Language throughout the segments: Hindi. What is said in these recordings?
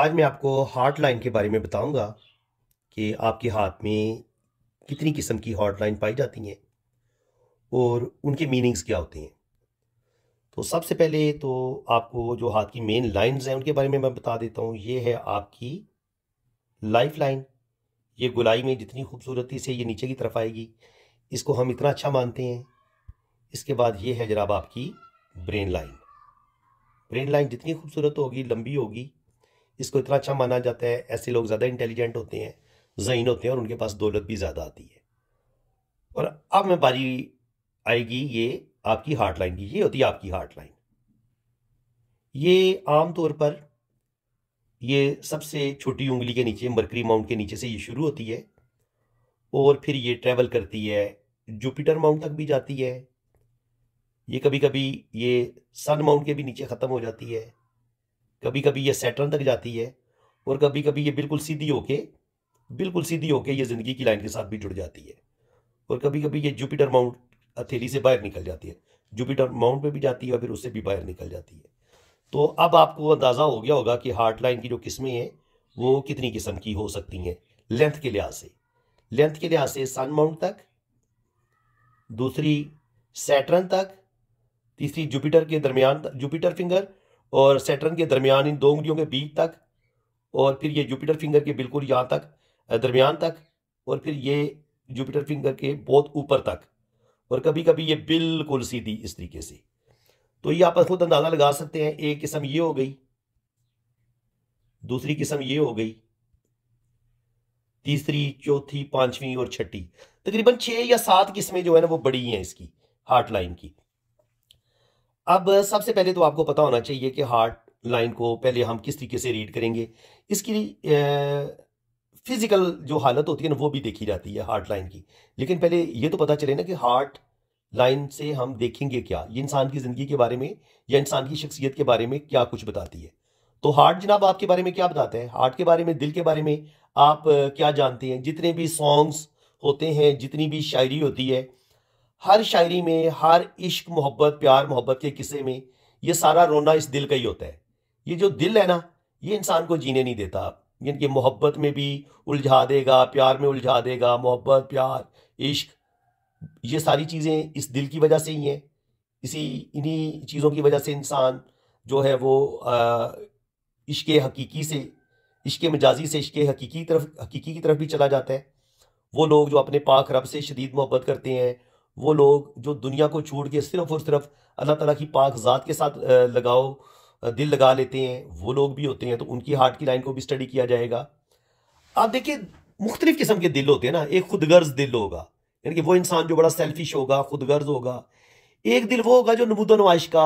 आज मैं आपको हार्ट लाइन के बारे में बताऊंगा कि आपके हाथ में कितनी किस्म की हार्ट लाइन पाई जाती हैं और उनके मीनिंग्स क्या होते हैं। तो सबसे पहले तो आपको जो हाथ की मेन लाइंस हैं उनके बारे में मैं बता देता हूँ। ये है आपकी लाइफ लाइन। ये गोलाई में जितनी खूबसूरती से ये नीचे की तरफ आएगी, इसको हम इतना अच्छा मानते हैं। इसके बाद ये है जनाब आपकी ब्रेन लाइन। ब्रेन लाइन जितनी खूबसूरत होगी, लंबी होगी, इसको इतना अच्छा माना जाता है। ऐसे लोग ज़्यादा इंटेलिजेंट होते हैं, ज़हीन होते हैं और उनके पास दौलत भी ज़्यादा आती है। और अब मैं बारी आएगी ये आपकी हार्ट लाइन की। ये होती है आपकी हार्ट लाइन। ये आम तौर पर ये सबसे छोटी उंगली के नीचे, मरकरी माउंट के नीचे से ये शुरू होती है और फिर ये ट्रेवल करती है, जुपिटर माउंट तक भी जाती है। ये कभी कभी ये सन माउंट के भी नीचे ख़त्म हो जाती है, कभी कभी ये सैटर्न तक जाती है और कभी कभी ये बिल्कुल सीधी होके ये ज़िंदगी की लाइन के साथ भी जुड़ जाती है। और कभी कभी ये जुपिटर माउंट हथेली से बाहर निकल जाती है, जुपिटर माउंट पे भी जाती है और फिर उससे भी बाहर निकल जाती है। तो अब आपको अंदाज़ा हो गया होगा कि हार्ट लाइन की जो किस्में हैं वो कितनी किस्म की हो सकती हैं। लेंथ के लिहाज से सन माउंट तक, दूसरी सैटर्न तक, तीसरी जुपिटर के दरमियान, जुपिटर फिंगर और सैटर्न के दरमियान इन दो उंगलियों के बीच तक, और फिर ये जुपिटर फिंगर के बिल्कुल यहाँ तक, दरमियान तक, और फिर ये जुपिटर फिंगर के बहुत ऊपर तक, और कभी कभी ये बिल्कुल सीधी इस तरीके से। तो ये आप खुद अंदाजा लगा सकते हैं। एक किस्म ये हो गई, दूसरी किस्म ये हो गई, तीसरी, चौथी, पांचवी और छठी। तकरीबन 6 या 7 किस्में जो है ना वो बड़ी हैं इसकी हार्ट लाइन की। अब सबसे पहले तो आपको पता होना चाहिए कि हार्ट लाइन को पहले हम किस तरीके से रीड करेंगे। इसकी फिजिकल जो हालत होती है ना वो भी देखी जाती है हार्ट लाइन की। लेकिन पहले ये तो पता चले ना कि हार्ट लाइन से हम देखेंगे क्या, ये इंसान की ज़िंदगी के बारे में या इंसान की शख्सियत के बारे में क्या कुछ बताती है। तो हार्ट जनाब आपके बारे में क्या बताता है? हार्ट के बारे में, दिल के बारे में आप क्या जानते हैं? जितने भी सॉन्ग्स होते हैं, जितनी भी शायरी होती है, हर शायरी में, हर इश्क, मोहब्बत, प्यार मोहब्बत के किस्से में ये सारा रोना इस दिल का ही होता है। ये जो दिल है ना, ये इंसान को जीने नहीं देता। यानी कि मोहब्बत में भी उलझा देगा, प्यार में उलझा देगा। मोहब्बत, प्यार, इश्क, ये सारी चीज़ें इस दिल की वजह से ही हैं। इन्हीं चीज़ों की वजह से इंसान जो है वो इश्क हकीकी से, इश्क मजाजी से इश्क हकीकी की तरफ भी चला जाता है। वो लोग जो अपने पाक रब से शदीद मोहब्बत करते हैं, वो लोग जो दुनिया को छोड़ के सिर्फ और सिर्फ अल्लाह ताला की पाक ज़ात के साथ दिल लगा लेते हैं, वो लोग भी होते हैं। तो उनकी हार्ट की लाइन को भी स्टडी किया जाएगा। आप देखिए, मुख्तलिफ किस्म के दिल होते हैं ना। एक खुदगर्ज दिल होगा, यानी कि वो इंसान जो बड़ा सेल्फिश होगा, खुदगर्ज होगा। एक दिल वो होगा जो नमूदो नुमाइश का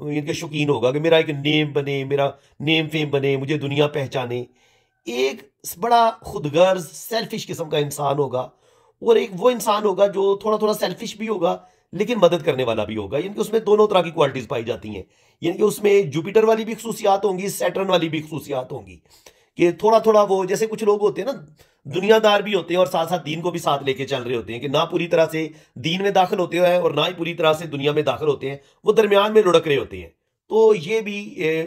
इनके शौकीन होगा कि मेरा एक नेम बने, मेरा नेम फेम बने, मुझे दुनिया पहचाने। एक बड़ा खुदगर्ज सेल्फिश किस्म का इंसान होगा। और एक वो इंसान होगा जो थोड़ा थोड़ा सेल्फिश भी होगा लेकिन मदद करने वाला भी होगा। यानी कि उसमें दोनों तरह की क्वालिटीज पाई जाती हैं। यानी कि उसमें जुपिटर वाली भी खसूसियात होंगी, सैटर्न वाली भी खसूसियात होंगी। कि थोड़ा थोड़ा वो, जैसे कुछ लोग होते हैं ना, दुनियादार भी होते हैं और साथ साथ दीन को भी साथ लेके चल रहे होते हैं, कि ना पूरी तरह से दीन में दाखिल होते हैं और ना ही पूरी तरह से दुनिया में दाखिल होते हैं, वो दरमियान में लुढ़क रहे होते हैं। तो ये भी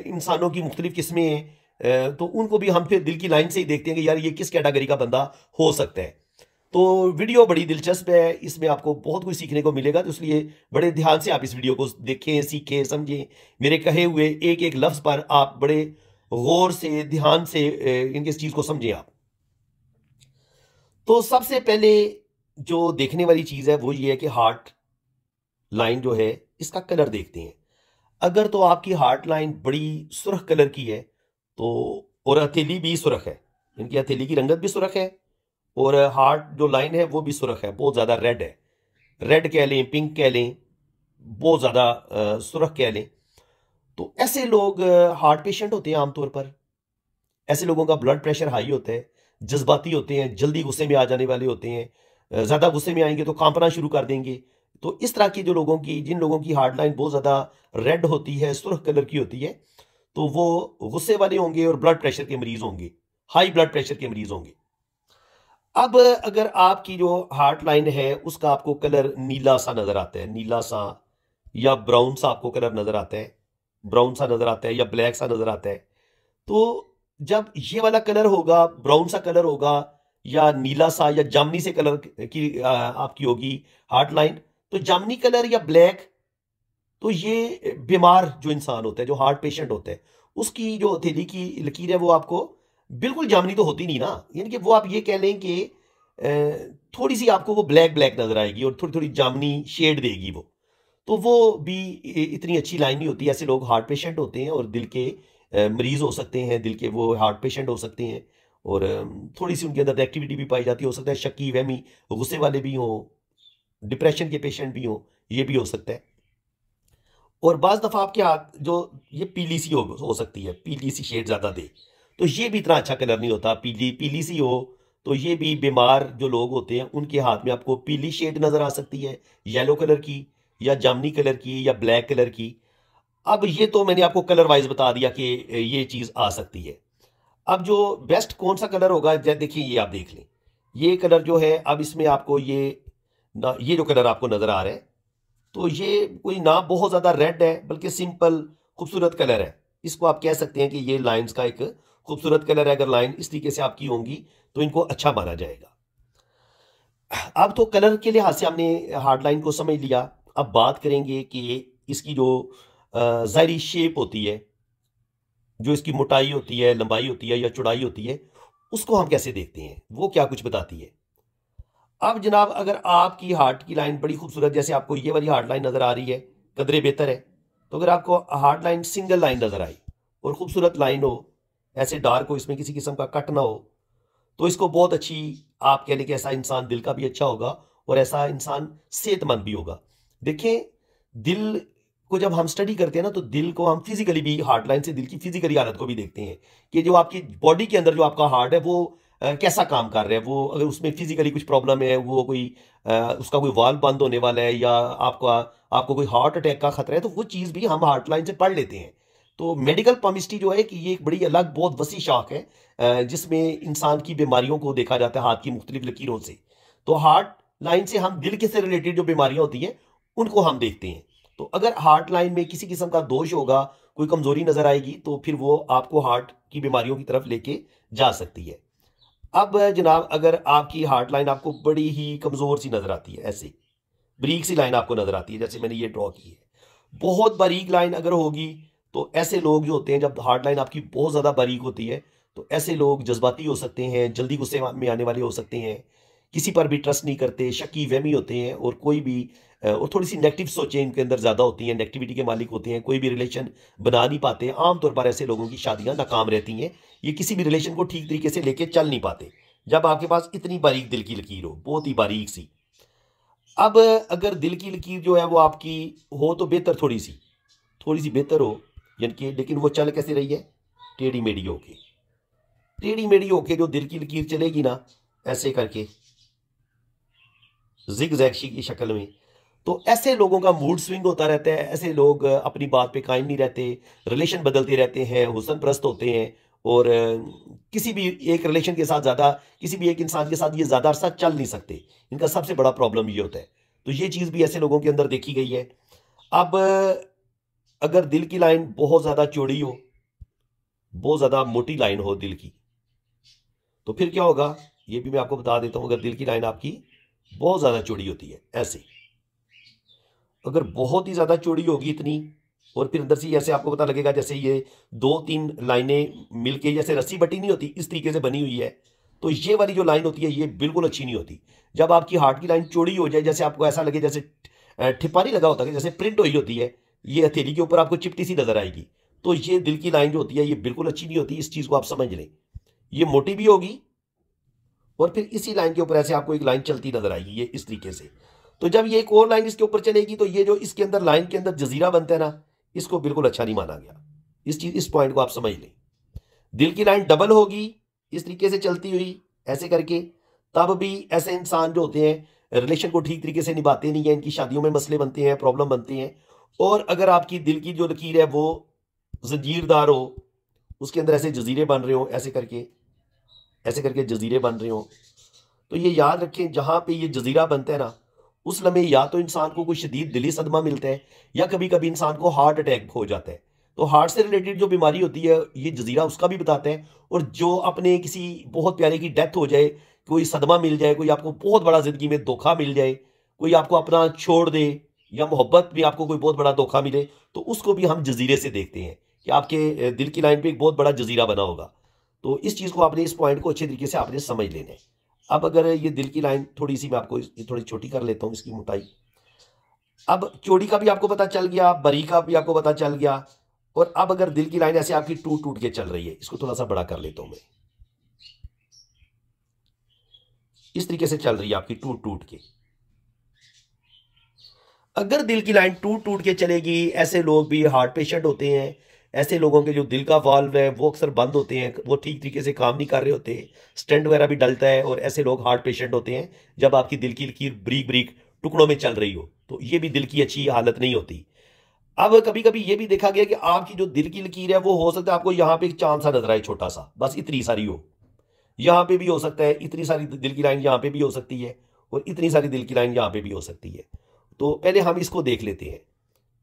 इंसानों की मुख्तलिफ किस्में हैं। तो उनको भी हम फिर दिल की लाइन से ही देखते हैं कि यार ये किस कैटेगरी का बंदा हो सकता है। तो वीडियो बड़ी दिलचस्प है, इसमें आपको बहुत कुछ सीखने को मिलेगा। तो इसलिए बड़े ध्यान से आप इस वीडियो को देखें, सीखें, समझें। मेरे कहे हुए एक एक लफ्ज़ पर आप बड़े गौर से, ध्यान से इनकी इस चीज़ को समझें आप। तो सबसे पहले जो देखने वाली चीज़ है वो ये है कि हार्ट लाइन जो है इसका कलर देखते हैं। अगर तो आपकी हार्ट लाइन बड़ी सुर्ख कलर की है तो, और हथेली भी सुर्ख है, इनकी हथेली की रंगत भी सुर्ख है, और हार्ट जो लाइन है वो भी सुर्ख है, बहुत ज़्यादा रेड है, रेड कह लें, पिंक कह लें, बहुत ज़्यादा सुर्ख कह लें, तो ऐसे लोग हार्ट पेशेंट होते हैं आमतौर पर। ऐसे लोगों का ब्लड प्रेशर हाई होता है, जज्बाती होते हैं, जल्दी गुस्से में आ जाने वाले होते हैं। ज़्यादा गुस्से में आएंगे तो कांपना शुरू कर देंगे। तो इस तरह की जिन लोगों की हार्ट लाइन बहुत ज़्यादा रेड होती है, सुर्ख कलर की होती है, तो वो गुस्से वाले होंगे और ब्लड प्रेशर के मरीज होंगे, हाई ब्लड प्रेशर के मरीज होंगे। अब अगर आपकी जो हार्ट लाइन है उसका आपको कलर नीला सा नजर आता है, नीला सा या ब्राउन सा आपको कलर नजर आता है, ब्राउन सा नजर आता है या ब्लैक सा नजर आता है, तो जब ये वाला कलर होगा, ब्राउन सा कलर होगा या नीला सा या जामनी से कलर की आपकी होगी हार्ट लाइन, तो जामनी कलर या ब्लैक, तो ये बीमार जो इंसान होता है, जो हार्ट पेशेंट होता है, उसकी जो हथेली की लकीर है वो आपको बिल्कुल जामनी तो होती नहीं ना, यानी कि वो आप ये कह लें कि थोड़ी सी आपको वो ब्लैक ब्लैक नजर आएगी और थोड़ी थोड़ी जामनी शेड देगी वो, तो वो भी इतनी अच्छी लाइन नहीं होती। ऐसे लोग हार्ट पेशेंट होते हैं और दिल के मरीज हो सकते हैं, दिल के वो हार्ट पेशेंट हो सकते हैं, और थोड़ी सी उनके अंदर एक्टिविटी भी पाई जाती है। हो सकता है शक्की वहमी गुस्से वाले भी हों, डिप्रेशन के पेशेंट भी हों, ये भी हो सकता है। और बाज दफा आपके हाथ जो ये पीली सी हो सकती है, पीली सी शेड ज्यादा दे, तो ये भी इतना अच्छा कलर नहीं होता। पीली पीली सी हो तो ये भी बीमार जो लोग होते हैं उनके हाथ में आपको पीली शेड नजर आ सकती है, येलो कलर की या जामनी कलर की या ब्लैक कलर की। अब ये तो मैंने आपको कलर वाइज बता दिया कि ये चीज आ सकती है। अब जो बेस्ट कौन सा कलर होगा, देखिए ये आप देख लें, ये कलर जो है, अब इसमें आपको ये जो कलर आपको नजर आ रहा है, तो ये कोई ना बहुत ज्यादा रेड है, बल्कि सिंपल खूबसूरत कलर है। इसको आप कह सकते हैं कि ये लाइंस का एक खूबसूरत कलर है। अगर लाइन इस तरीके से आपकी होंगी तो इनको अच्छा माना जाएगा। अब तो कलर के लिहाज से हमने हार्ड लाइन को समझ लिया। अब बात करेंगे कि इसकी जो ज़ाहिरी शेप होती है, जो इसकी मोटाई होती है, लंबाई होती है या चौड़ाई होती है, उसको हम कैसे देखते हैं, वो क्या कुछ बताती है। अब जनाब, अगर आपकी हार्ट की लाइन बड़ी खूबसूरत, जैसे आपको ये वाली हार्ट लाइन नजर आ रही है, कदरे बेहतर है, तो अगर आपको हार्ट लाइन सिंगल लाइन नजर आई और खूबसूरत लाइन हो, ऐसे डार्क हो, इसमें किसी किस्म का कट ना हो, तो इसको बहुत अच्छी आप कह लें कि ऐसा इंसान दिल का भी अच्छा होगा और ऐसा इंसान सेहतमंद भी होगा। देखें, दिल को जब हम स्टडी करते हैं ना, तो दिल को हम फिजिकली भी, हार्ट लाइन से दिल की फिजिकली हालत को भी देखते हैं कि जो आपकी बॉडी के अंदर जो आपका हार्ट है वो कैसा काम कर रहा है। वो अगर उसमें फिजिकली कुछ प्रॉब्लम है, वो कोई उसका कोई वाल्व बंद होने वाला है या आपको कोई हार्ट अटैक का खतरा है, तो वो चीज़ भी हम हार्ट लाइन से पढ़ लेते हैं। तो मेडिकल पमिस्ट्री जो है कि ये एक बड़ी अलग बहुत वसी शाख है, जिसमें इंसान की बीमारियों को देखा जाता है हाथ की मुख्तलिफ लकीरों से। तो हार्ट लाइन से हम दिल के से रिलेटेड जो बीमारियां होती हैं उनको हम देखते हैं। तो अगर हार्ट लाइन में किसी किस्म का दोष होगा, कोई कमजोरी नजर आएगी, तो फिर वो आपको हार्ट की बीमारियों की तरफ लेके जा सकती है। अब जनाब, अगर आपकी हार्ट लाइन आपको बड़ी ही कमजोर सी नजर आती है, ऐसे बारीक सी लाइन आपको नजर आती है, जैसे मैंने ये ड्रॉ की है, बहुत बारीक लाइन अगर होगी, तो ऐसे लोग जो होते हैं, जब हार्ट लाइन आपकी बहुत ज्यादा बारीक होती है, तो ऐसे लोग जज्बाती हो सकते हैं, जल्दी गुस्से में आने वाले हो सकते हैं, किसी पर भी ट्रस्ट नहीं करते, शक्की वहमी होते हैं, और कोई भी और थोड़ी सी नेगेटिव सोचें इनके अंदर ज्यादा होती हैं, नेगेटिविटी के मालिक होते हैं, कोई भी रिलेशन बना नहीं पाते। आमतौर पर ऐसे लोगों की शादियां नाकाम रहती हैं, ये किसी भी रिलेशन को ठीक तरीके से लेके चल नहीं पाते जब आपके पास इतनी बारीक दिल की लकीर हो, बहुत ही बारीक सी। अब अगर दिल की लकीर जो है वो आपकी हो तो बेहतर, थोड़ी सी बेहतर हो, यानी कि, लेकिन वो चल कैसे रही है, टेढ़ी मेढ़ी होके, टेढ़ी मेढ़ी होके जो दिल की लकीर चलेगी ना, ऐसे करके जिग जैग की शक्ल में, तो ऐसे लोगों का मूड स्विंग होता रहता है। ऐसे लोग अपनी बात पे कायम नहीं रहते, रिलेशन बदलते रहते हैं, हुस्न परस्त होते हैं, और किसी भी एक रिलेशन के साथ ज्यादा, किसी भी एक इंसान के साथ ये ज्यादा अरसा चल नहीं सकते। इनका सबसे बड़ा प्रॉब्लम ये होता है। तो ये चीज भी ऐसे लोगों के अंदर देखी गई है। अब अगर दिल की लाइन बहुत ज्यादा चौड़ी हो, बहुत ज्यादा मोटी लाइन हो दिल की, तो फिर क्या होगा, ये भी मैं आपको बता देता हूं। अगर दिल की लाइन आपकी बहुत ज्यादा चौड़ी होती है, ऐसे, अगर बहुत ही ज्यादा चौड़ी होगी इतनी, और फिर अंदर से ऐसे आपको पता लगेगा जैसे ये दो तीन लाइनें मिलके जैसे रस्सी बटी नहीं होती, इस तरीके से बनी हुई है, तो ये वाली जो लाइन होती है ये बिल्कुल अच्छी नहीं होती। जब आपकी हार्ट की लाइन चौड़ी हो जाए, जैसे आपको ऐसा लगे जैसे ठिप्पा नहीं लगा होता कि जैसे प्रिंट हुई होती है, ये हथेली के ऊपर आपको चिपटी सी नजर आएगी, तो ये दिल की लाइन जो होती है ये बिल्कुल अच्छी नहीं होती। इस चीज को आप समझ लें, ये मोटी भी होगी, और फिर इसी लाइन के ऊपर ऐसे आपको एक लाइन चलती नजर आएगी, ये इस तरीके से। तो जब ये एक और लाइन इसके ऊपर चलेगी, तो ये जो इसके अंदर लाइन के अंदर जजीरा बनता है ना, इसको बिल्कुल अच्छा नहीं माना गया। इस पॉइंट को आप समझ लें। दिल की लाइन डबल होगी, इस तरीके से चलती हुई ऐसे करके, तब भी ऐसे इंसान जो होते हैं रिलेशन को ठीक तरीके से निभाते नहीं है, इनकी शादियों में मसले बनते हैं, प्रॉब्लम बनते हैं। और अगर आपकी दिल की जो लकीर है वो जंजीरदार हो, उसके अंदर ऐसे जजीरे बन रहे हो, ऐसे करके जजीरे बन रहे हो, तो ये याद रखें, जहां पे ये जजीरा बनता है ना, उस लम्हे या तो इंसान को कोई शदीद दिली सदमा मिलता है, या कभी कभी इंसान को हार्ट अटैक हो जाता है। तो हार्ट से रिलेटेड जो बीमारी होती है ये जजीरा उसका भी बताता है। और जो अपने किसी बहुत प्यारे की डेथ हो जाए, कोई सदमा मिल जाए, कोई आपको बहुत बड़ा जिंदगी में धोखा मिल जाए, कोई आपको अपना छोड़ दे, या मोहब्बत में आपको कोई बहुत बड़ा धोखा मिले, तो उसको भी हम जजीरे से देखते हैं कि आपके दिल की लाइन पे एक बहुत बड़ा जजीरा बना होगा। तो इस चीज़ को आपने, इस पॉइंट को अच्छे तरीके से आपने समझ लेना है। अब अगर ये दिल की लाइन थोड़ी सी, मैं आपको थोड़ी छोटी कर लेता हूँ इसकी मोटाई। अब चौड़ी का भी आपको पता चल गया, बरी का भी आपको पता चल गया। और अब अगर दिल की लाइन ऐसे आपकी टूट टूट के चल रही है, इसको थोड़ा सा बड़ा कर लेता हूं मैं, इस तरीके से चल रही है आपकी टूट टूट के। अगर दिल की लाइन टूट टूट के चलेगी, ऐसे लोग भी हार्ट पेशेंट होते हैं। ऐसे लोगों के जो दिल का वाल्व है वो अक्सर बंद होते हैं, वो ठीक तरीके से काम नहीं कर रहे होते, स्टेंट वगैरह भी डलता है, और ऐसे लोग हार्ट पेशेंट होते हैं जब आपकी दिल की लकीर ब्रीक ब्रीक टुकड़ों में चल रही हो, तो ये भी दिल की अच्छी हालत नहीं होती। अब कभी कभी ये भी देखा गया कि आपकी जो दिल की लकीर है वो हो सकता है आपको यहां पे एक चांद सा नजर आए, छोटा सा, बस इतनी सारी हो। यहां पे भी हो सकता है, इतनी सारी दिल की लाइन यहां पे भी हो सकती है, और इतनी सारी दिल की लाइन यहां पे भी हो सकती है। तो पहले हम इसको देख लेते हैं।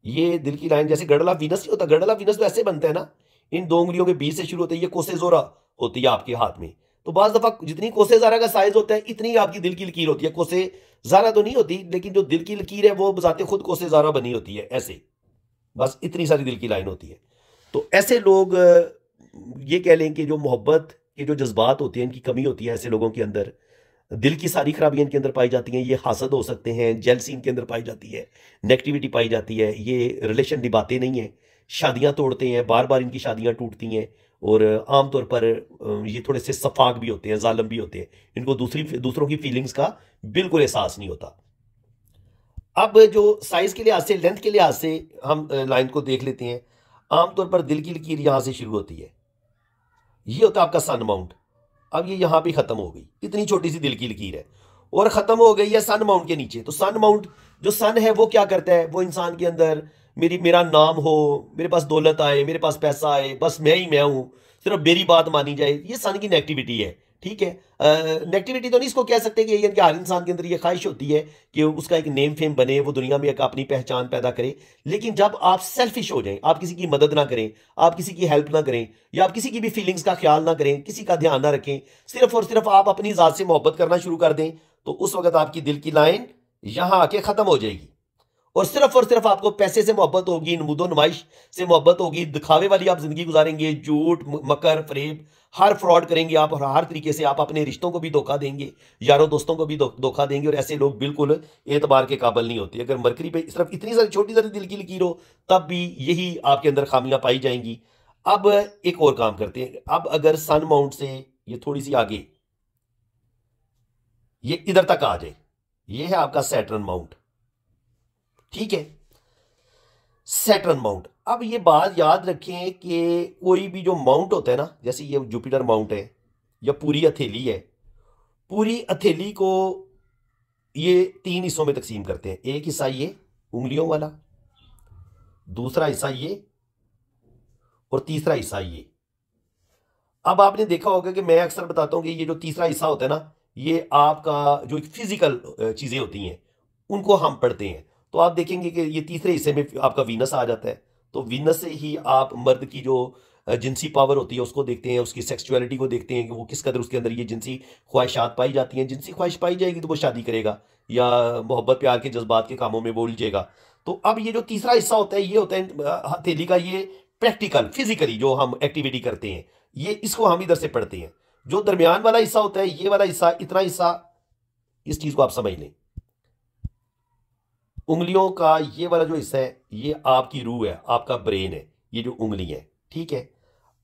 ये दिल की लाइन जैसे गडला वीनस नहीं होता, गडला वीनस तो ऐसे बनता है ना, इन दो उंगलियों के बीच से शुरू होता है, ये कोसे जोरा होती है आपके हाथ में। तो बाज दफा जितनी कोसे जारा का साइज होता है इतनी आपकी दिल की लकीर होती है। कोसे जारा तो नहीं होती, लेकिन जो दिल की लकीर है वो बजाते खुद कोसे जारा बनी होती है ऐसे, बस इतनी सारी दिल की लाइन होती है। तो ऐसे लोग, ये कह लें कि जो मोहब्बत के जो जज्बात होते हैं इनकी कमी होती है ऐसे लोगों के अंदर। दिल की सारी खराबियां इनके अंदर पाई जाती हैं। ये हासद हो सकते हैं, जेलसी इनके अंदर पाई जाती है, नेगेटिविटी पाई जाती है, ये रिलेशन निभाते नहीं हैं, शादियां तोड़ते हैं, बार बार इनकी शादियां टूटती हैं। और आमतौर पर ये थोड़े से सफाक भी होते हैं, जालिम भी होते हैं, इनको दूसरों की फीलिंग्स का बिल्कुल एहसास नहीं होता। अब जो साइज के लिहाज से, लेंथ के लिहाज से हम लाइन को देख लेते हैं। आमतौर पर दिल की लकीर यहां से शुरू होती है, ये होता है आपका सन माउंट। अब ये यहां भी खत्म हो गई, इतनी छोटी सी दिल की लकीर है, और खत्म हो गई है सन माउंट के नीचे। तो सन माउंट, जो सन है वो क्या करता है, वो इंसान के अंदर मेरा नाम हो, मेरे पास दौलत आए, मेरे पास पैसा आए, बस मैं ही मैं हूं, सिर्फ मेरी बात मानी जाए, ये सन की नेगेटिविटी है। ठीक है, नेगेटिविटी तो नहीं इसको कह सकते, कि ये हर इंसान के अंदर ये ख्वाहिश होती है कि उसका एक नेम फेम बने, वो दुनिया में एक अपनी पहचान पैदा करे। लेकिन जब आप सेल्फिश हो जाएं, आप किसी की मदद ना करें, आप किसी की हेल्प ना करें, या आप किसी की भी फीलिंग्स का ख्याल ना करें, किसी का ध्यान ना रखें, सिर्फ और सिर्फ आप अपनी जात से मोहब्बत करना शुरू कर दें, तो उस वक्त आपकी दिल की लाइन यहां आके खत्म हो जाएगी। और सिर्फ आपको पैसे से मोहब्बत होगी, नमूदो नुमाइश से मोहब्बत होगी, दिखावे वाली आप जिंदगी गुजारेंगे, झूठ मकर फरेब हर फ्रॉड करेंगे आप, और हर तरीके से आप अपने रिश्तों को भी धोखा देंगे, यारों दोस्तों को भी धोखा देंगे। और ऐसे लोग बिल्कुल एतबार के काबिल नहीं होते। अगर मरकरी पे सिर्फ इतनी सारी छोटी सारी दिल की लकीर हो, तब भी यही आपके अंदर खामियां पाई जाएंगी। अब एक और काम करते हैं। अब अगर सन माउंट से ये थोड़ी सी आगे, ये इधर तक आ जाए, ये है आपका सैटर्न माउंट। ठीक है, सैटर्न माउंट। अब ये बात याद रखें कि कोई भी जो माउंट होता है ना, जैसे ये जुपिटर माउंट है या पूरी हथेली है, पूरी हथेली को ये तीन हिस्सों में तकसीम करते हैं। एक हिस्सा ये उंगलियों वाला, दूसरा हिस्सा ये, और तीसरा हिस्सा ये। अब आपने देखा होगा कि मैं अक्सर बताता हूं कि ये जो तीसरा हिस्सा होता है ना, ये आपका जो फिजिकल चीजें होती हैं उनको हम पढ़ते हैं। तो आप देखेंगे कि ये तीसरे हिस्से में आपका वीनस आ जाता है। तो वीनस से ही आप मर्द की जो जिनसी पावर होती है उसको देखते हैं, उसकी सेक्सुअलिटी को देखते हैं कि वो किस कदर उसके अंदर ये जिनसी ख्वाहिशात पाई जाती हैं। जिनसी ख्वाहिश पाई जाएगी तो वो शादी करेगा, या मोहब्बत प्यार के जज्बात के कामों में वो उलझेगा। तो अब ये जो तीसरा हिस्सा होता है, ये होता है हथेली का, ये प्रैक्टिकल फिजिकली जो हम एक्टिविटी करते हैं, ये इसको हम इधर से पढ़ते हैं। जो दरमियान वाला हिस्सा होता है, ये वाला हिस्सा, इतना हिस्सा, इस चीज को आप समझ लें। उंगलियों का ये वाला जो हिस्सा है, ये आपकी रूह है, आपका ब्रेन है, ये जो उंगली है। ठीक है,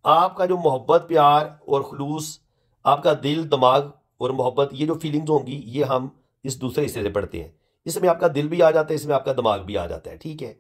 आपका जो मोहब्बत प्यार और खुलूस, आपका दिल दिमाग और मोहब्बत, ये जो फीलिंग्स होंगी, ये हम इस दूसरे हिस्से से पढ़ते हैं। इसमें आपका दिल भी आ जाता है, इसमें आपका दिमाग भी आ जाता है। ठीक है,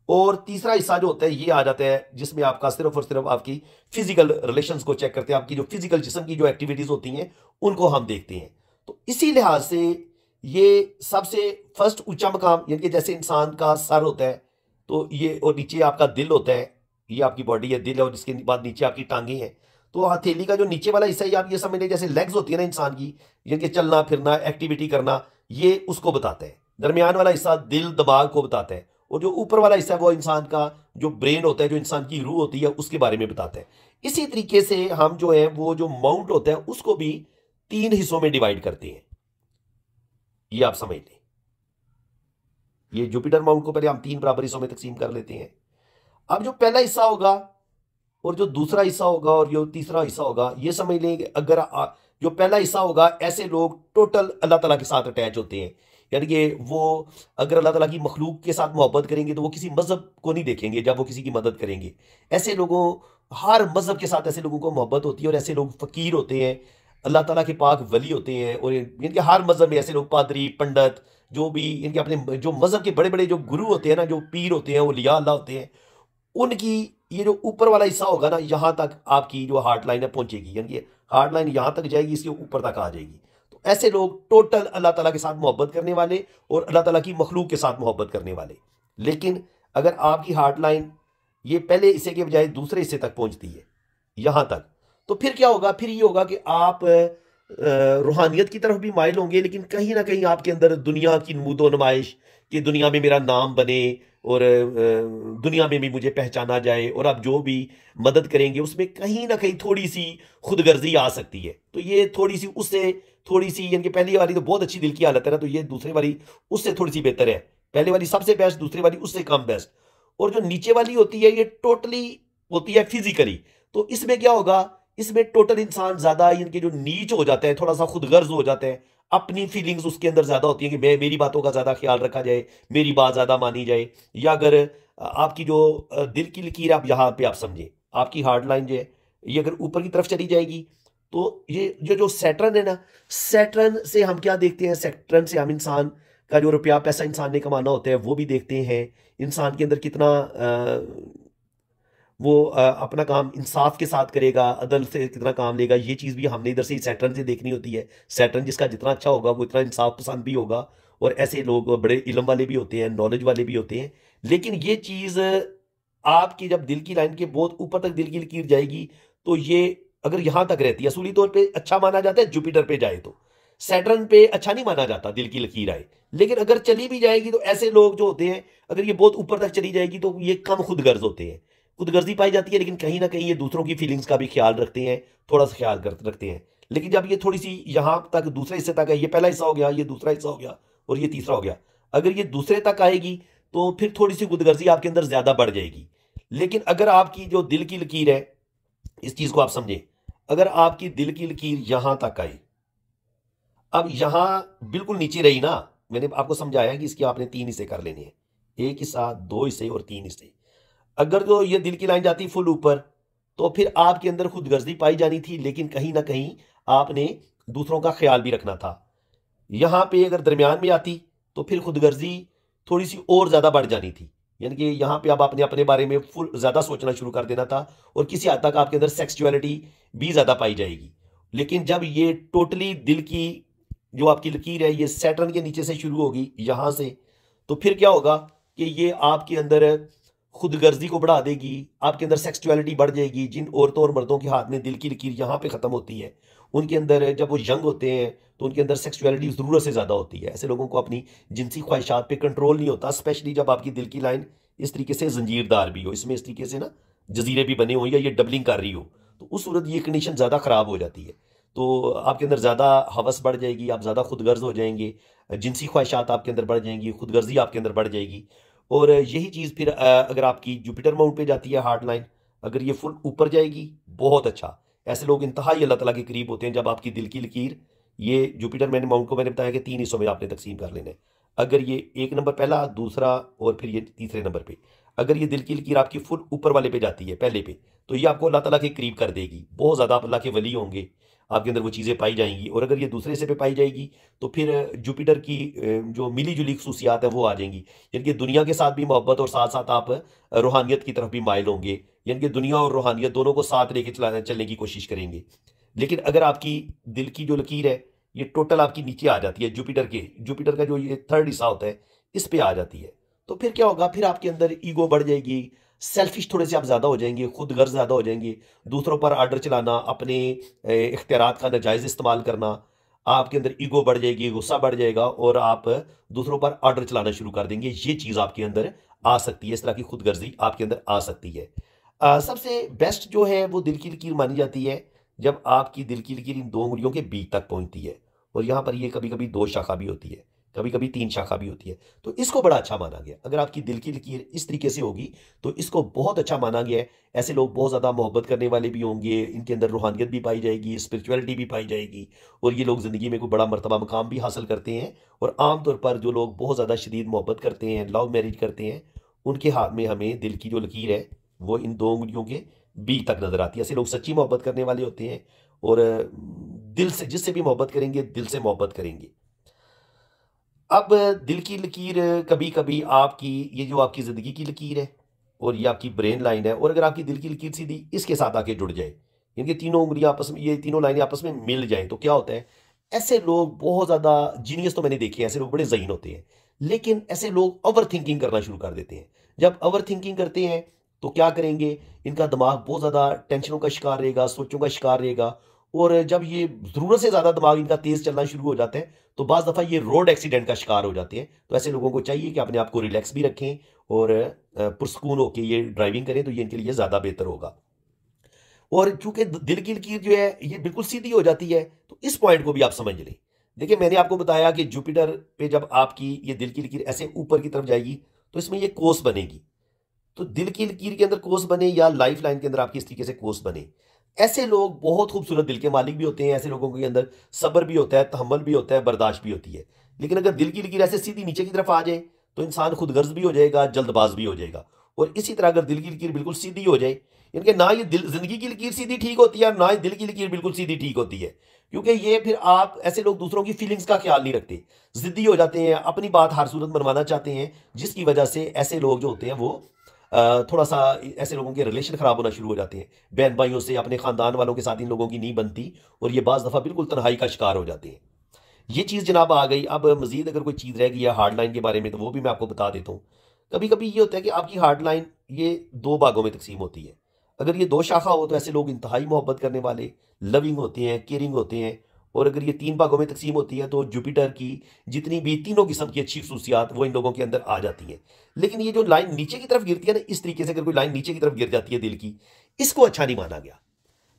और तीसरा हिस्सा जो होता है ये आ जाता है, जिसमें आपका सिर्फ और सिर्फ आपकी फिजिकल रिलेशंस को चेक करते हैं, आपकी जो फिजिकल जिस्म की जो एक्टिविटीज होती हैं उनको हम देखते हैं। तो इसी लिहाज से ये सबसे फर्स्ट ऊंचा मकाम, यानी कि जैसे इंसान का सर होता है, तो ये, और नीचे आपका दिल होता है, ये आपकी बॉडी है, दिल है, और इसके बाद नीचे आपकी टांगे हैं। तो हथेली का जो नीचे वाला हिस्सा है, आप ये समझ लें जैसे लेग्स होती है ना इंसान की, यानी कि चलना फिरना, एक्टिविटी करना, ये उसको बताता है। दरमियान वाला हिस्सा दिल दिमाग को बताता है, और जो ऊपर वाला हिस्सा है वो इंसान का जो ब्रेन होता है, जो इंसान की रूह होती है, उसके बारे में बताता है। इसी तरीके से हम जो है वो जो माउंट होता है उसको भी 3 हिस्सों में डिवाइड करते हैं। ये आप समझ लें, ये जुपिटर माउंट को पहले हम 3 बराबर हिस्सों में तकसीम कर लेते हैं। अब जो पहला हिस्सा होगा और जो दूसरा हिस्सा होगा और जो तीसरा हिस्सा होगा, ये समझ लें कि अगर जो पहला हिस्सा होगा, ऐसे लोग टोटल अल्लाह ताला के साथ अटैच होते हैं। यानी कि वो अगर अल्लाह ताला की मखलूक के साथ मोहब्बत करेंगे तो वो किसी मजहब को नहीं देखेंगे जब वो किसी की मदद करेंगे। ऐसे लोगों, हर मजहब के साथ ऐसे लोगों को मोहब्बत होती है और ऐसे लोग फकीर होते हैं, अल्लाह ताला के पाक वली होते हैं। और इनके हर मजहब में ऐसे लोग पादरी, पंडित, जो भी इनके अपने जो मजहब के बड़े बड़े जो गुरु होते हैं ना, जो पीर होते हैं, वो लिया अल्लाह होते हैं, उनकी ये जो ऊपर वाला हिस्सा होगा ना, यहां तक आपकी जो हार्ट लाइन है पहुंचेगी। यानी कि हार्ट लाइन यहां तक जाएगी, इसके ऊपर तक आ जाएगी। तो ऐसे लोग टोटल अल्लाह ताला के साथ मोहब्बत करने वाले और अल्लाह ताला की मखलूक के साथ मोहब्बत करने वाले। लेकिन अगर आपकी हार्ट लाइन ये पहले हिस्से के बजाय दूसरे हिस्से तक पहुंचती है, यहां तक, तो फिर क्या होगा? फिर ये होगा कि आप रूहानियत की तरफ भी माइल होंगे, लेकिन कहीं ना कहीं आपके अंदर दुनिया की नमूदो नुमाइश, कि दुनिया में मेरा नाम बने और दुनिया में भी मुझे पहचाना जाए, और आप जो भी मदद करेंगे उसमें कहीं ना कहीं थोड़ी सी खुदगर्जी आ सकती है। तो ये थोड़ी सी उससे थोड़ी सी, यानी कि पहली वाली तो बहुत अच्छी दिल की हालत है ना, तो ये दूसरी वाली उससे थोड़ी सी बेहतर है। पहले वाली सबसे बेस्ट, दूसरी वाली उससे कम बेस्ट। और जो नीचे वाली होती है ये टोटली होती है फिजिकली। तो इसमें क्या होगा? इसमें टोटल इंसान ज्यादा इनके जो नीच हो जाता है, थोड़ा सा खुदगर्ज हो जाता है, अपनी फीलिंग्स उसके अंदर ज्यादा होती है कि मैं, मेरी बातों का ज्यादा ख्याल रखा जाए, मेरी बात ज्यादा मानी जाए। या अगर आपकी जो दिल की लकीर है, आप यहां पे आप समझे, आपकी हार्ड लाइन जो है ये अगर ऊपर की तरफ चली जाएगी, तो ये जो सैटर्न है ना, सैटर्न से हम क्या देखते हैं? सैटर्न से हम इंसान का जो रुपया पैसा इंसान ने कमाना होता है वो भी देखते हैं। इंसान के अंदर कितना वो अपना काम इंसाफ के साथ करेगा, अदल से कितना काम लेगा, ये चीज़ भी हमने इधर से सैटर्न से देखनी होती है। सैटर्न जिसका जितना अच्छा होगा वो इतना इंसाफ पसंद भी होगा। और ऐसे लोग बड़े इल्म वाले भी होते हैं, नॉलेज वाले भी होते हैं। लेकिन ये चीज़ आपकी जब दिल की लाइन के बहुत ऊपर तक दिल की लकीर जाएगी, तो ये अगर यहां तक रहती है, असूली तौर पे अच्छा माना जाता है जुपिटर पे जाए तो। सैटर्न पे अच्छा नहीं माना जाता दिल की लकीर आए। लेकिन अगर चली भी जाएगी तो ऐसे लोग जो होते हैं, अगर ये बहुत ऊपर तक चली जाएगी तो ये कम खुदगर्ज होते हैं, खुदगर्जी पाई जाती है। लेकिन कहीं ना कहीं ये दूसरों की फीलिंग्स का भी ख्याल रखते हैं, थोड़ा सा ख्याल रखते हैं। लेकिन जब ये थोड़ी सी यहां तक दूसरे हिस्से तक है, ये पहला हिस्सा हो गया, ये दूसरा हिस्सा हो गया और ये तीसरा हो गया, अगर ये दूसरे तक आएगी तो फिर थोड़ी सी खुदगर्जी आपके अंदर ज्यादा बढ़ जाएगी। लेकिन अगर आपकी जो दिल की लकीर है, इस चीज को आप समझें, अगर आपकी दिल की लकीर यहां तक आई, अब यहां बिल्कुल नीचे रही ना, मैंने आपको समझाया कि इसके आपने 3 हिस्से कर लेने हैं, एक हिस्सा, 2 हिस्से और 3 हिस्से। अगर तो ये दिल की लाइन जाती फुल ऊपर, तो फिर आपके अंदर खुदगर्जी पाई जानी थी, लेकिन कहीं ना कहीं आपने दूसरों का ख्याल भी रखना था। यहां पे अगर दरमियान में आती तो फिर खुदगर्जी थोड़ी सी और ज्यादा बढ़ जानी थी। यानी कि यहां पे अब आपने अपने बारे में फुल ज्यादा सोचना शुरू कर देना था, और किसी हद तक आपके अंदर सेक्सुअलिटी भी ज्यादा पाई जाएगी। लेकिन जब ये टोटली दिल की जो आपकी लकीर है ये सैटर्न के नीचे से शुरू होगी यहां से, तो फिर क्या होगा कि ये आपके अंदर खुदगर्जी को बढ़ा देगी, आपके अंदर सेक्सुअलिटी बढ़ जाएगी। जिन औरतों और मर्दों के हाथ में दिल की लकीर यहाँ पे ख़त्म होती है, उनके अंदर जब वो यंग होते हैं तो उनके अंदर सेक्सुअलिटी ज़रूरत से ज़्यादा होती है। ऐसे लोगों को अपनी जिनसी ख्वाहिशात पे कंट्रोल नहीं होता, स्पेशली जब आपकी दिल की लाइन इस तरीके से जंजीरदार भी हो, इसमें इस तरीके से ना जजीरे भी बने हो या ये डबलिंग कर रही हो, तो उस सूरत ये कंडीशन ज़्यादा ख़राब हो जाती है। तो आपके अंदर ज़्यादा हवस बढ़ जाएगी, आप ज़्यादा खुदगर्ज हो जाएंगे, जिनसी ख्वाहिशात आपके अंदर बढ़ जाएंगी, खुदगर्जी आपके अंदर बढ़ जाएगी। और यही चीज़ फिर अगर आपकी जुपिटर माउंट पे जाती है हार्ड लाइन, अगर ये फुल ऊपर जाएगी, बहुत अच्छा। ऐसे लोग इंतहाई अल्लाह ताला के करीब होते हैं जब आपकी दिल की लकीर, ये जुपिटर मैंने माउंट को मैंने बताया कि 3 हिस्सों में आपने तकसीम कर लेना है। अगर ये एक नंबर पहला, दूसरा और फिर ये तीसरे नंबर पे, अगर ये दिल की लकीर आपकी फुल ऊपर वाले पे जाती है, पहले पे, तो ये आपको अल्लाह ताला के करीब कर देगी। बहुत ज़्यादा आप अल्लाह के वली होंगे, आपके अंदर वो चीज़ें पाई जाएंगी। और अगर ये दूसरे हिस्से पे पाई जाएगी तो फिर जुपिटर की जो मिली जुली खसूसियात है वो आ जाएंगी। यानी कि दुनिया के साथ भी मोहब्बत और साथ साथ आप रूहानियत की तरफ भी माइल होंगे। यानी कि दुनिया और रूहानियत दोनों को साथ लेके चलने की कोशिश करेंगे। लेकिन अगर आपकी दिल की जो लकीर है ये टोटल आपकी नीचे आ जाती है, जुपिटर का जो ये थर्ड हिस्सा होता है इस पे आ जाती है, तो फिर क्या होगा? फिर आपके अंदर ईगो बढ़ जाएगी, सेल्फिश थोड़े से आप ज्यादा हो जाएंगे, खुदगर्ज ज्यादा हो जाएंगे, दूसरों पर आर्डर चलाना, अपने इख्तियारात का नाजायज इस्तेमाल करना, आपके अंदर ईगो बढ़ जाएगी, गुस्सा बढ़ जाएगा और आप दूसरों पर आर्डर चलाना शुरू कर देंगे। ये चीज आपके अंदर आ सकती है, इस तरह की खुदगर्जी आपके अंदर आ सकती है। सबसे बेस्ट जो है वो दिल की लकीर मानी जाती है जब आपकी दिल की लकीर इन दो उंगलियों के बीच तक पहुंचती है, और यहां पर ये कभी कभी दो शाखा भी होती है, कभी कभी तीन शाखा भी होती है। तो इसको बड़ा अच्छा माना गया। अगर आपकी दिल की लकीर इस तरीके से होगी तो इसको बहुत अच्छा माना गया है। ऐसे लोग बहुत ज्यादा मोहब्बत करने वाले भी होंगे, इनके अंदर रूहानियत भी पाई जाएगी, स्पिरिचुअलिटी भी पाई जाएगी, और ये लोग जिंदगी में कोई बड़ा मर्तबा मकाम भी हासिल करते हैं। और आमतौर पर जो लोग बहुत ज्यादा शदीद मोहब्बत करते हैं, लव मैरिज करते हैं, उनके हाथ में हमें दिल की जो लकीर है वो इन दो उंगलियों के बीच तक नजर आती है। ऐसे लोग सच्ची मोहब्बत करने वाले होते हैं, और दिल से, जिससे भी मोहब्बत करेंगे दिल से मोहब्बत करेंगे। अब दिल की लकीर कभी कभी आपकी, ये जो आपकी जिंदगी की लकीर है और ये आपकी ब्रेन लाइन है, और अगर आपकी दिल की लकीर सीधी इसके साथ आके जुड़ जाए, इनकी तीनों उंगलियां आपस में, ये तीनों लाइनें आपस में मिल जाएं, तो क्या होता है? ऐसे लोग बहुत ज्यादा जीनियस तो मैंने देखे हैं, ऐसे लोग बड़े ज़हीन होते हैं, लेकिन ऐसे लोग ओवर थिंकिंग करना शुरू कर देते हैं। जब ओवर थिंकिंग करते हैं तो क्या करेंगे? इनका दिमाग बहुत ज्यादा टेंशनों का शिकार रहेगा, सोचों का शिकार रहेगा, और जब ये जरूरत से ज्यादा दिमाग इनका तेज चलना शुरू हो जाता है तो बाज दफा ये रोड एक्सीडेंट का शिकार हो जाते हैं। तो ऐसे लोगों को चाहिए कि अपने आप को रिलैक्स भी रखें और पुरस्कून होकर ये ड्राइविंग करें, तो ये इनके लिए ज्यादा बेहतर होगा। और चूंकि दिल की लकीर जो है ये बिल्कुल सीधी हो जाती है, तो इस पॉइंट को भी आप समझ लें। देखिए, मैंने आपको बताया कि जुपिटर पे जब आपकी ये दिल की लकीर ऐसे ऊपर की तरफ जाएगी तो इसमें ये कोस बनेगी। तो दिल की लकीर के अंदर कोस बने या लाइफ लाइन के अंदर आपकी इस तरीके से कोस बने, ऐसे लोग बहुत खूबसूरत दिल के मालिक भी होते हैं। ऐसे लोगों के अंदर सब्र भी होता है, तहम्मुल भी होता है, बर्दाश्त भी होती है। लेकिन अगर दिल की लकीर ऐसे सीधी नीचे की तरफ आ जाए तो इंसान खुदगर्ज भी हो जाएगा, जल्दबाज भी हो जाएगा। और इसी तरह अगर दिल की लकीर बिल्कुल सीधी हो जाए, इनके ना ये दिल जिंदगी की लकीर सीधी ठीक होती है, ना ही दिल की लकीर बिल्कुल सीधी ठीक होती है। क्योंकि ये फिर आप, ऐसे लोग दूसरों की फीलिंग्स का ख्याल नहीं रखते, जिद्दी हो जाते हैं, अपनी बात हर सूरत मनवाना चाहते हैं, जिसकी वजह से ऐसे लोग जो होते हैं वो थोड़ा सा, ऐसे लोगों के रिलेशन खराब होना शुरू हो जाते हैं। बहन भाइयों से, अपने खानदान वालों के साथ इन लोगों की नहीं बनती, और ये बाज दफा बिल्कुल तन्हाई का शिकार हो जाते हैं। ये चीज़ जनाब आ गई। अब मजीद अगर कोई चीज़ रह गई है हार्ड लाइन के बारे में तो वो भी मैं आपको बता देता हूँ। कभी कभी ये होता है कि आपकी हार्ड लाइन ये दो भागों में तकसीम होती है। अगर ये दो शाखा हो तो ऐसे लोग इंतहाई मोहब्बत करने वाले, लविंग होते हैं, केयरिंग होते हैं। और अगर ये तीन भागों में तकसीम होती है तो जुपिटर की जितनी भी तीनों किस्म की अच्छी खसूसियात वो इन लोगों के अंदर आ जाती हैं। लेकिन ये जो लाइन नीचे की तरफ गिरती है ना, इस तरीके से अगर कोई लाइन नीचे की तरफ गिर जाती है दिल की, इसको अच्छा नहीं माना गया।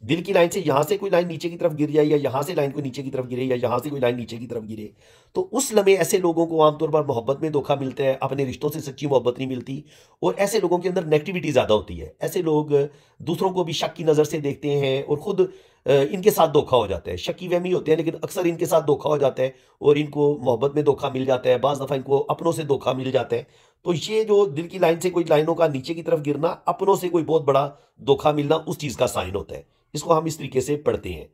दिल की लाइन से यहां से कोई लाइन नीचे की तरफ गिर जाए, या यहां से लाइन कोई नीचे की तरफ गिरे, या यहां से कोई लाइन नीचे की तरफ गिरे, तो उस लम्हे ऐसे लोगों को आमतौर पर मोहब्बत में धोखा मिलता है, अपने रिश्तों से सच्ची मोहब्बत नहीं मिलती, और ऐसे लोगों के अंदर नेगेटिविटी ज्यादा होती है। ऐसे लोग दूसरों को भी शक की नजर से देखते हैं, और खुद इनके साथ धोखा हो जाता है। शकी वहमी होते हैं, लेकिन अक्सर इनके साथ धोखा हो जाता है, और इनको मोहब्बत में धोखा मिल जाता है, बाज दफा इनको अपनों से धोखा मिल जाता है। तो ये जो दिल की लाइन से कोई लाइनों का नीचे की तरफ गिरना, अपनों से कोई बहुत बड़ा धोखा मिलना, उस चीज का साइन होता है। इसको हम इस तरीके से पढ़ते हैं।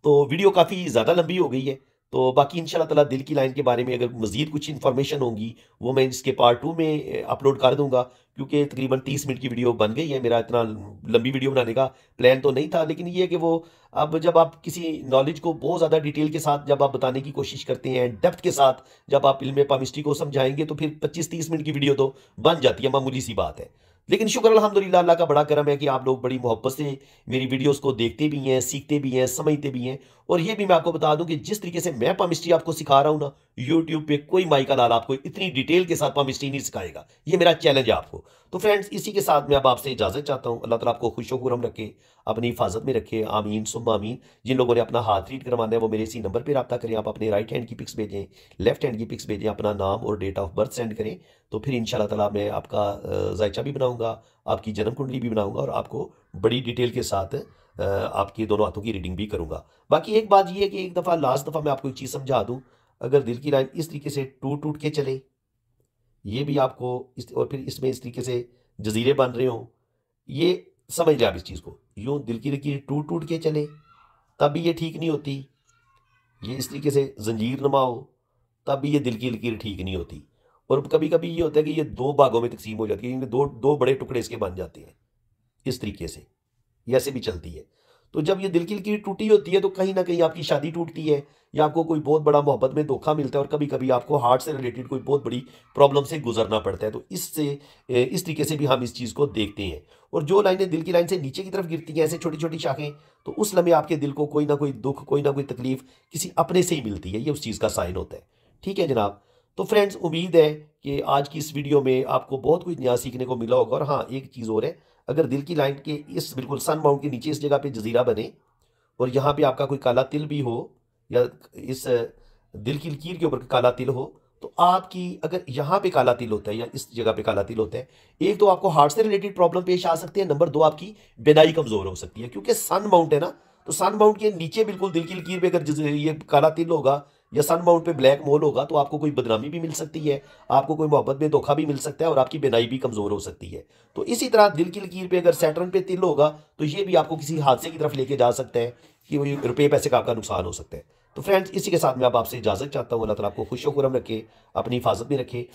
तो वीडियो काफ़ी ज़्यादा लंबी हो गई है, तो बाकी इंशाल्लाह ताला दिल की लाइन के बारे में अगर मज़ीद कुछ इन्फॉर्मेशन होंगी वो मैं इसके पार्ट 2 में अपलोड कर दूंगा, क्योंकि तकरीबन 30 मिनट की वीडियो बन गई है। मेरा इतना लंबी वीडियो बनाने का प्लान तो नहीं था, लेकिन ये है कि वो, अब जब आप किसी नॉलेज को बहुत ज़्यादा डिटेल के साथ जब आप बताने की कोशिश करते हैं, डेप्थ के साथ जब आप इल्म पामिस्ट्री को समझाएंगे, तो फिर 25-30 मिनट की वीडियो तो बन जाती है, मामूली सी बात है। लेकिन शुक्र अल्हम्दुलिल्लाह, अल्लाह का बड़ा करम है कि आप लोग बड़ी मोहब्बत से मेरी वीडियोस को देखते भी हैं, सीखते भी हैं, समझते भी हैं। और ये भी मैं आपको बता दूं कि जिस तरीके से मैं पामिस्ट्री आपको सिखा रहा हूं ना, यूट्यूब पे कोई माई का लाल आपको इतनी डिटेल के साथ पामिस्ट्री नहीं सिखाएगा। ये मेरा चैलेंज है आपको। तो फ्रेंड्स, इसी के साथ मैं अब आपसे इजाजत चाहता हूं। अल्लाह ताला आपको खुशो खुरम रखे, अपनी हिफाजत में रखे, आमीन सुम्मा आमीन। जिन लोगों ने अपना हाथ रीड करवाना है वो मेरे इसी नंबर पर रब्ता करें। आप अपने राइट हैंड की पिक्स भेजें, लेफ्ट हैंड की पिक्स भेजें, अपना नाम और डेट ऑफ बर्थ सेंड करें। तो फिर इंशाल्लाह ताला मैं आपका जायचा भी बनाऊंगा, आपकी जन्म कुंडली भी बनाऊंगा, और आपको बड़ी डिटेल के साथ आपकी दोनों हाथों की रीडिंग भी करूंगा। बाकी एक बात ये है कि एक दफ़ा, लास्ट दफ़ा मैं आपको एक चीज़ समझा दूं, अगर दिल की लाइन इस तरीके से टूट टूट के चले, ये भी आपको और फिर इसमें इस तरीके से जजीरे बन रहे हो, ये समझ लें आप इस चीज़ को। यूं दिल की लकीर टूट टूट के चले तब भी ये ठीक नहीं होती, ये इस तरीके से जंजीर नुमा हो तब भी ये दिल की लकीर ठीक नहीं होती। और कभी कभी ये होता है कि ये दो भागों में तकसीम हो जाती है, इनके दो दो बड़े टुकड़े इसके बन जाते हैं इस तरीके से, ये ऐसे भी चलती है। तो जब ये दिल की लकीर टूटी होती है तो कहीं ना कहीं आपकी शादी टूटती है, या आपको कोई बहुत बड़ा मोहब्बत में धोखा मिलता है, और कभी कभी आपको हार्ट से रिलेटेड कोई बहुत बड़ी प्रॉब्लम से गुजरना पड़ता है। तो इससे इस तरीके से भी हम इस चीज़ को देखते हैं। और जो लाइनें दिल की लाइन से नीचे की तरफ गिरती हैं, ऐसे छोटी छोटी शाखें, तो उस लम्हे आपके दिल को कोई ना कोई दुख, कोई ना कोई तकलीफ किसी अपने से ही मिलती है, ये उस चीज़ का साइन होता है। ठीक है जनाब। तो फ्रेंड्स, उम्मीद है कि आज की इस वीडियो में आपको बहुत कुछ नया सीखने को मिला होगा। और हाँ, एक चीज़ और है, अगर दिल की लाइन के इस बिल्कुल सन माउंट के नीचे इस जगह पे जजीरा बने और यहाँ पे आपका कोई काला तिल भी हो, या इस दिल की लकीर के ऊपर काला तिल हो, तो आपकी अगर यहाँ पे काला तिल होता है या इस जगह पे काला तिल होता है, एक तो आपको हार्ट से रिलेटेड प्रॉब्लम पेश आ सकती है, नंबर दो आपकी बिनाई कमजोर हो सकती है। क्योंकि सन माउंट है ना, तो सन माउंट के नीचे बिल्कुल दिल की लकीर पे अगर ये काला तिल होगा या सन माउंट पे ब्लैक मोल होगा, तो आपको कोई बदनामी भी मिल सकती है, आपको कोई मोहब्बत में धोखा भी मिल सकता है और आपकी बिनाई भी कमजोर हो सकती है। तो इसी तरह दिल की लकीर पे अगर सैटर्न पे तिल होगा, तो ये भी आपको किसी हादसे की तरफ लेके जा सकता है कि वही रुपये पैसे का आपका नुकसान हो सकता है। तो फ्रेंड्स, इसी के साथ मैं अब आपसे इजाजत चाहता हूँ। अल्लाह ताला आपको खुश खुरम रखे, अपनी हिफाजत में रखे।